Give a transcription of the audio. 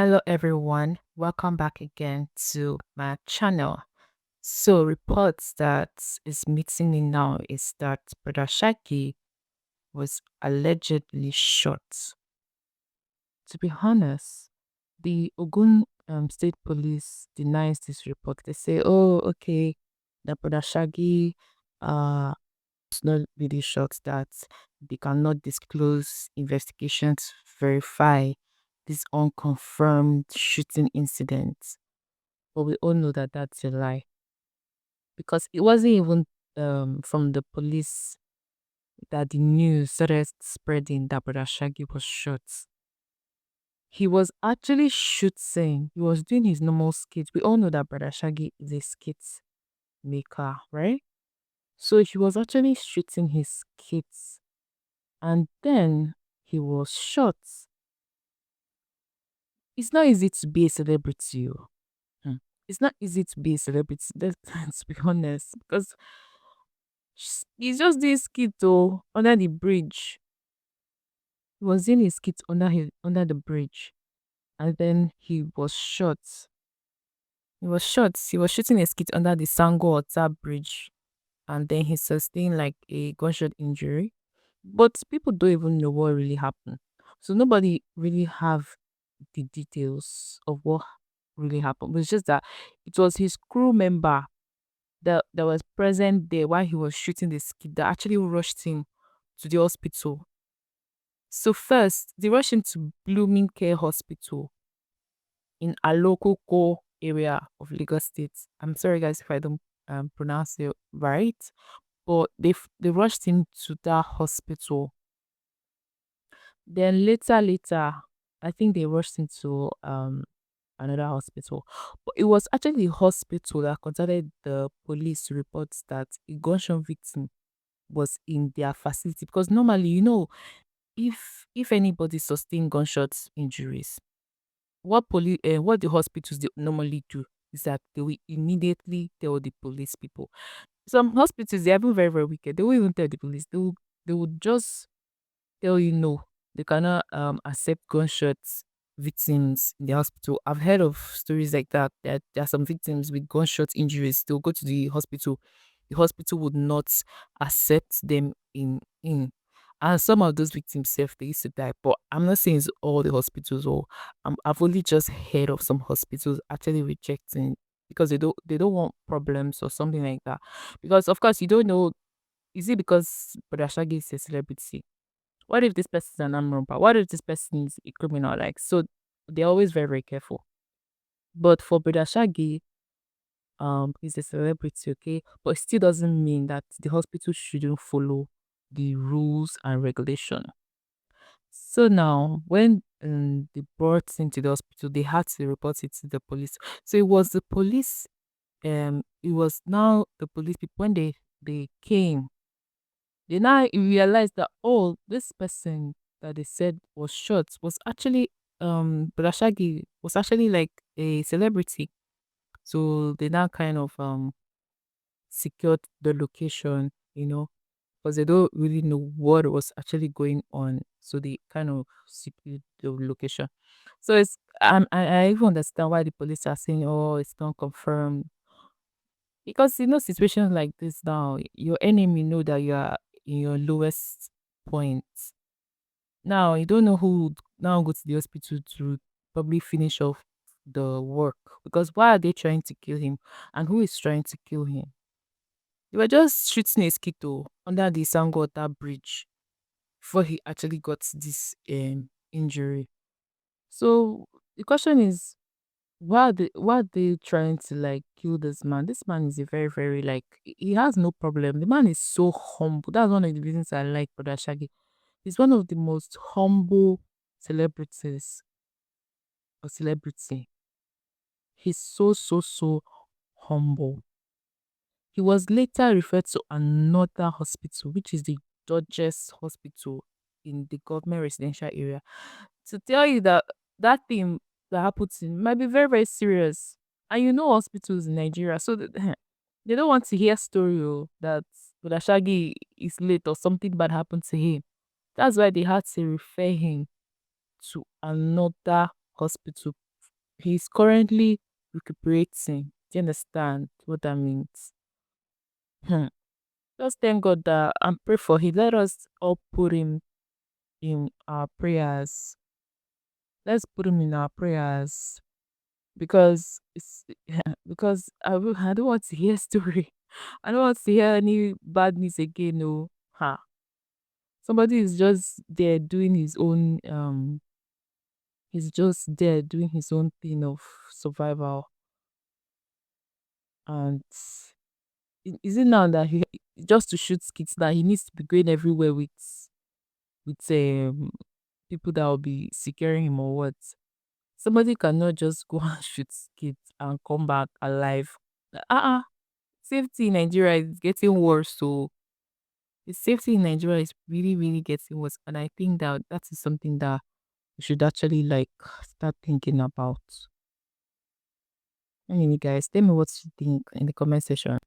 Hello everyone, welcome back again to my channel. So reports that is meeting me now is that Broda Shaggi was allegedly shot. To be honest, the Ogun State Police denies this report. They say, "Oh, okay, that Broda Shaggi was not really shot. That they cannot disclose investigations to verify this unconfirmed shooting incident." But we all know that that's a lie because it wasn't even from the police that the news started spreading that Brother Shaggy was shot. He was actually shooting. He was doing his normal skit. We all know that Brother Shaggy is a skit maker, right? So he was actually shooting his skits, and then he was shot. It's not easy to be a celebrity. Oh. Hmm. It's not easy to be a celebrity. Let's be honest, because he's just doing skit oh, under the bridge. He was doing his skit under the bridge, and then he was shot. He was shot. He was shooting a skit under the Sango Ota bridge, and then he sustained like a gunshot injury. But people don't even know what really happened. So nobody really have the details of what really happened. But it's just that it was his crew member that was present there while he was shooting the skit that actually rushed him to the hospital. So first, they rushed him to Blooming Care Hospital in Alokoko area of Lagos State. I'm sorry guys if I don't pronounce it right, but they rushed him to that hospital. Then later, I think they rushed him to another hospital. But it was actually the hospital that contacted the police to report that a gunshot victim was in their facility because normally, if anybody sustain gunshot injuries, what the hospitals they normally do is that they will immediately tell the police people. Some hospitals they're even very, very wicked. They won't even tell the police. They will just tell you no, they cannot accept gunshots victims in the hospital. I've heard of stories like that. There are some victims with gunshot injuries. They'll go to the hospital. The hospital would not accept them in. And some of those victims self they used to die. But I'm not saying it's all the hospitals or I've only just heard of some hospitals actually rejecting because they don't want problems or something like that. Because of course you don't know, is it because Brother Shaggy is a celebrity? What if this person is an armed robber? What if this person is a criminal? Like, so they're always very, very careful. But for Brother Shaggy, he's a celebrity, okay? But it still doesn't mean that the hospital shouldn't follow the rules and regulation. So now, when they brought him to the hospital, they had to report it to the police. So it was the police. It was now the police people when they came. They now realized that this person that they said was shot was actually Brother Shaggy was actually like a celebrity. So they now kind of secured the location, because they don't really know what was actually going on. So they kind of secured the location. So I even understand why the police are saying, "Oh, it's not confirmed," because situations like this now, your enemy know that you are in your lowest point. Now you don't know who would now go to the hospital to probably finish off the work because why are they trying to kill him and who is trying to kill him? They were just shooting a skittle under the Sangota bridge before he actually got this injury. So the question is, why are they trying to like kill this man? This man is a very, very like he has no problem. The man is so humble. That's one of the reasons I like Brother Shaggy. He's one of the most humble celebrities or celebrity. He's so, so, so humble. He was later referred to another hospital, which is the Dodgers Hospital in the government residential area, to tell you that that thing that happened to him might be very, very serious. And hospitals in Nigeria, so they don't want to hear story that Brother Shaggy is late or something bad happened to him. That's why they had to refer him to another hospital He's currently recuperating. Do you understand what that means? Hmm. Just thank God that and pray for him. Let us all put him in our prayers. Let's put him in our prayers because it's because I don't want to hear story. I don't want to hear any bad news again. No, ha. Somebody is just there doing his own. He's just there doing his own thing of survival. And is it now that he just to shoot skits that he needs to be going everywhere with people that will be securing him or what? Somebody cannot just go and shoot skits and come back alive. Uh-uh. Safety in Nigeria is getting worse. So the safety in Nigeria is really, really getting worse. And I think that that is something that we should actually like start thinking about. Anyway, guys, tell me what you think in the comment section.